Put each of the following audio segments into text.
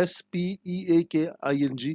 SPEAKING,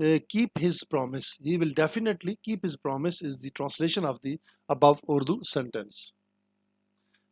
keep his promise. He will definitely keep his promise is the translation of the above Urdu sentence.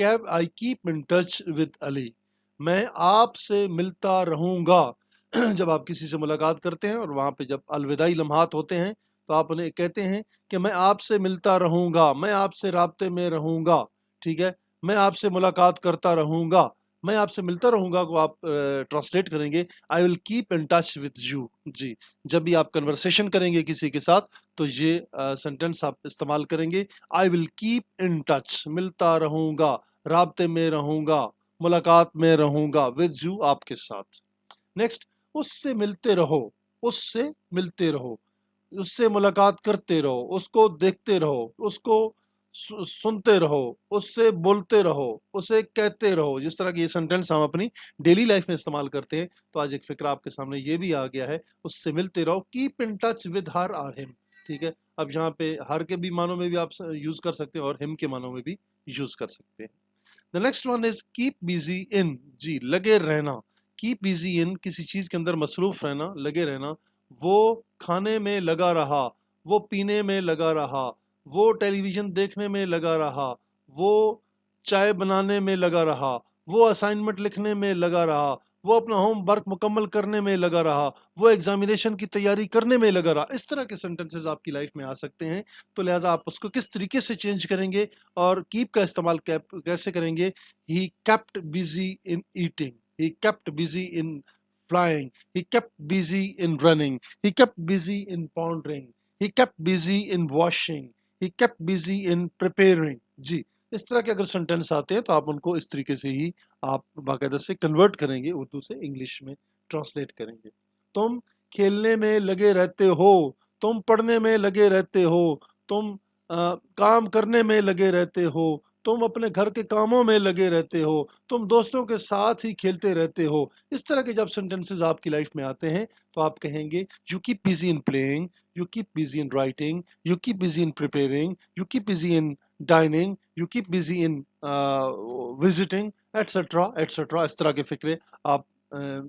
I keep in touch with Ali. میں آپ سے ملتا رہوں گا. جب آپ کسی سے ملاقات کرتے ہیں اور وہاں پہ جب الوداعی لمحات ہوتے ہیں تو آپ انہیں کہتے ہیں کہ میں آپ سے ملتا رہوں گا، میں آپ سے رابطے میں رہوں گا. ٹھیک ہے، میں آپ سے ملاقات کرتا رہوں گا، میں آپ سے ملتا رہوں گا کو آپ ٹرانسلیٹ کریں گے I will keep in touch with you. جی، جب بھی آپ کنورسیشن کریں گے کسی کے ساتھ تو یہ سینٹینس آپ استعمال کریں گے. I will keep in touch, ملتا رہوں گا، رابطے میں رہوں گا، ملاقات میں رہوں گا، with you، آپ کے ساتھ. نیکسٹ، اس سے ملتے رہو، اس سے ملتے رہو، اس سے ملاقات کرتے رہو، اس کو دیکھتے رہو، اس کو سنتے رہو، اس سے بولتے رہو، اسے کہتے رہو. جس طرح کی یہ سینٹینس ہم اپنی ڈیلی لائف میں استعمال کرتے ہیں تو آج ایک فکرہ آپ کے سامنے یہ بھی آ گیا ہے، اس سے ملتے رہو. Cap in touch with her اور ہم. ٹھیک ہے، اب یہاں پہ ہر کے بھی معنوں میں بھی آپ یوز کر سکتے ہیں اور ہم کے معنوں میں بھی یوز کر سکتے ہیں. The next one is keep busy in. جی، لگے رہنا. keep busy in، کسی چیز کے اندر مصروف رہنا، لگے رہنا. وہ کھانے میں لگا رہا، وہ پینے میں لگا رہا، وہ ٹیلی ویژن دیکھنے میں لگا رہا، وہ چائے بنانے میں لگا رہا، وہ اسائنمنٹ لکھنے میں لگا رہا، وہ اپنا ہوم ورک مکمل کرنے میں لگا رہا، وہ ایگزامینیشن کی تیاری کرنے میں لگا رہا. اس طرح کے سینٹنسز آپ کی لائف میں آ سکتے ہیں. تو لہٰذا آپ اس کو کس طریقے سے چینج کریں گے اور کیپ کا استعمال کیسے کریں گے؟ ہی kept busy in eating, he kept busy in flying, he kept busy in running, he kept busy in pondering, he kept busy in washing, he kept busy in preparing. جی، اس طرح کے اگر سینٹینس آتے ہیں تو آپ ان کو اس طریقے سے ہی آپ باقاعدہ سے کنورٹ کریں گے، اردو سے انگلش میں ٹرانسلیٹ کریں گے. تم کھیلنے میں لگے رہتے ہو، تم پڑھنے میں لگے رہتے ہو، تم کام کرنے میں لگے رہتے ہو، تم اپنے گھر کے کاموں میں لگے رہتے ہو، تم دوستوں کے ساتھ ہی کھیلتے رہتے ہو. اس طرح کے جب سینٹینسز آپ کی لائف میں آتے ہیں تو آپ کہیں گے you keep busy in playing, you keep busy in writing, you keep busy in preparing, you keep busy in dining, you keep busy in visiting, etcetera etcetera. اس طرح کے فکرے آپ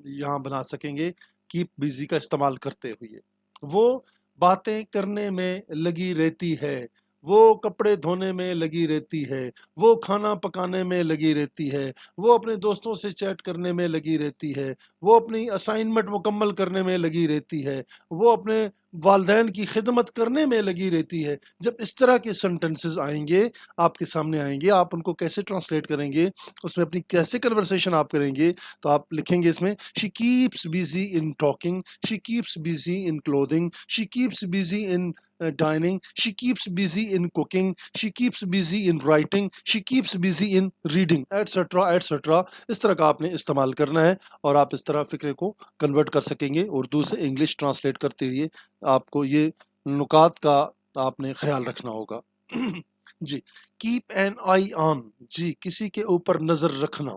یہاں بنا سکیں گے کیپ بزی کا استعمال کرتے ہوئے. وہ باتیں کرنے میں لگی رہتی ہے، وہ کپڑے دھونے میں لگی رہتی ہے، وہ کھانا پکانے میں لگی رہتی ہے، وہ اپنے دوستوں سے چیٹ کرنے میں لگی رہتی ہے، وہ اپنی اسائنمنٹ مکمل کرنے میں لگی رہتی ہے، وہ اپنے والدین کی خدمت کرنے میں لگی رہتی ہے. جب اس طرح کے سینٹنسز آئیں گے آپ کے سامنے آئیں گے، آپ ان کو کیسے ٹرانسلیٹ کریں گے، اس میں اپنی کیسے کنورسیشن آپ کریں گے؟ تو آپ لکھیں گے اس میں شی keeps busy in talking, she keeps busy in clothing, she keeps busy in dining, she keeps busy in cooking, she keeps busy in writing, she keeps busy in reading, etc etc. اس طرح کا آپ نے استعمال کرنا ہے اور آپ اس طرح فکرے کو کنورٹ کر سکیں گے اردو سے انگلش ٹرانسلیٹ کرتے ہوئے. آپ کو یہ نکات کا آپ نے خیال رکھنا ہوگا. جی، کیپ این آئی آن. جی، کسی کے اوپر نظر رکھنا.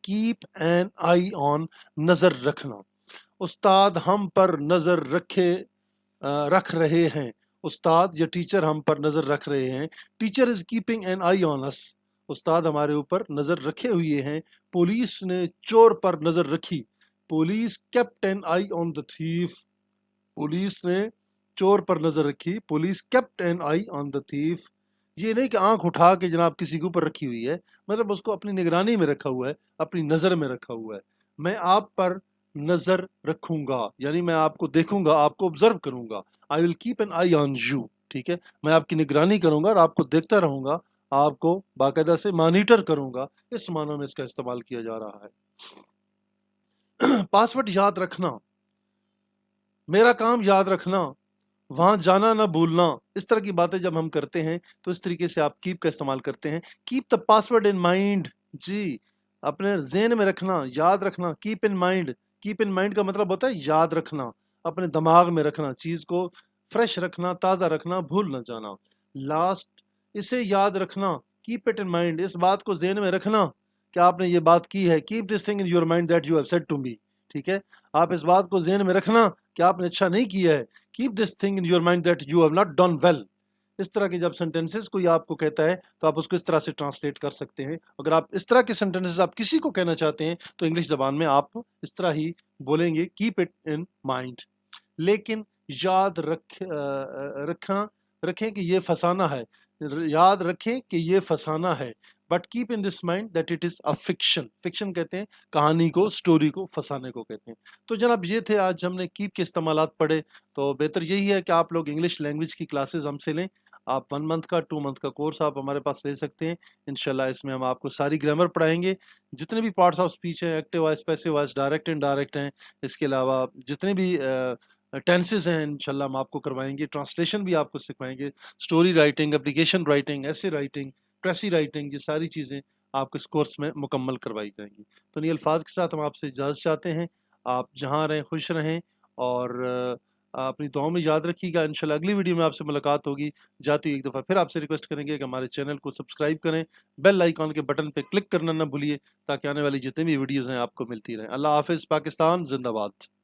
کیپ این آئی آن، نظر رکھنا. استاد ہم پر نظر رکھ رہے ہیں. استاد یا ٹیچر ہم پر نظر رکھ رہے ہیں. ٹیچر از کیپنگ این آئی آن اس. استاد ہمارے اوپر نظر رکھے ہوئے ہیں. پولیس نے چور پر نظر رکھی. پولیس کیپٹ این آئی آن دا تھیف. پولیس نے چور پر نظر رکھی. پولیس کیپٹ این آئی آن دا تھیف. یہ نہیں کہ آنکھ اٹھا کے جناب کسی کے اوپر رکھی ہوئی ہے، مطلب اس کو اپنی نگرانی میں رکھا ہوا ہے، اپنی نظر میں رکھا ہوا ہے. میں آپ پر نظر رکھوں گا یعنی میں آپ کو دیکھوں گا، آپ کو آبزرو کروں گا. I will keep an eye on you. ٹھیک ہے، میں آپ کی نگرانی کروں گا اور آپ کو دیکھتا رہوں گا، آپ کو باقاعدہ سے مانیٹر کروں گا. اس معنی میں اس کا استعمال کیا جا رہا ہے. پاسورڈ یاد رکھنا، میرا کام یاد رکھنا، وہاں جانا نہ بھولنا. اس طرح کی باتیں جب ہم کرتے ہیں تو اس طریقے سے آپ کیپ کا استعمال کرتے ہیں. Keep the password in mind. جی، اپنے ذہن میں رکھنا، یاد رکھنا. Keep in mind. Keep in mind کا مطلب ہوتا ہے یاد رکھنا، اپنے دماغ میں رکھنا، چیز کو فریش رکھنا، تازہ رکھنا، بھول نہ جانا. لاسٹ، اسے یاد رکھنا. Keep it in mind. اس بات کو ذہن میں رکھنا کہ آپ نے یہ بات کی ہے. Keep this thing in your mind that you have said to me. ٹھیک ہے، آپ اس بات کو ذہن میں رکھنا کہ آپ نے اچھا نہیں کیا ہے. Keep this thing in your mind that you have not done well. اس طرح کے جب سینٹینسز کوئی آپ کو کہتا ہے تو آپ اس کو اس طرح سے ٹرانسلیٹ کر سکتے ہیں. اگر آپ اس طرح کے سینٹینسز آپ کسی کو کہنا چاہتے ہیں تو انگلش زبان میں آپ اس طرح ہی بولیں گے کیپ اٹ ان مائنڈ. لیکن یاد رکھیں کہ یہ فسانہ ہے. یاد رکھیں کہ یہ فسانہ ہے. But keep in this mind that it is a fiction. Fiction کہتے ہیں کہانی کو، اسٹوری کو پھنسانے کو کہتے ہیں. تو جناب یہ تھے آج ہم نے کیپ کے استعمالات پڑھے. تو بہتر یہی ہے کہ آپ لوگ انگلش لینگویج کی کلاسز ہم سے لیں. آپ 1 منتھ کا 2 منتھ کا کورس آپ ہمارے پاس لے سکتے ہیں. انشاءاللہ اس میں ہم آپ کو ساری گرامر پڑھائیں گے، جتنے بھی پارٹس آف اسپیچ ہیں، active voice, passive voice, direct and direct ہیں. اس کے علاوہ جتنے بھی ٹینسز ہیں انشاءاللہ ہم آپ کو کروائیں گے. ٹرانسلیشن بھی آپ کو سکھائیں گے، اسٹوری رائٹنگ، اپلیکیشن رائٹنگ، ایسے رائٹنگ، پریسی رائٹنگ، یہ ساری چیزیں آپ کو اس کورس میں مکمل کروائی جائیں گی. تو انہی الفاظ کے ساتھ ہم آپ سے اجازت چاہتے ہیں. آپ جہاں رہیں خوش رہیں، اور اپنی دعاؤں میں یاد رکھیے گا. انشاءاللہ اگلی ویڈیو میں آپ سے ملاقات ہوگی. جاتی ایک دفعہ پھر آپ سے ریکویسٹ کریں گے کہ ہمارے چینل کو سبسکرائب کریں، بیل آئیکن کے بٹن پہ کلک کرنا نہ بھولیے، تاکہ آنے والی جتنی بھی ویڈیوز ہیں آپ کو ملتی رہیں. اللہ حافظ. پاکستان زندہ باد.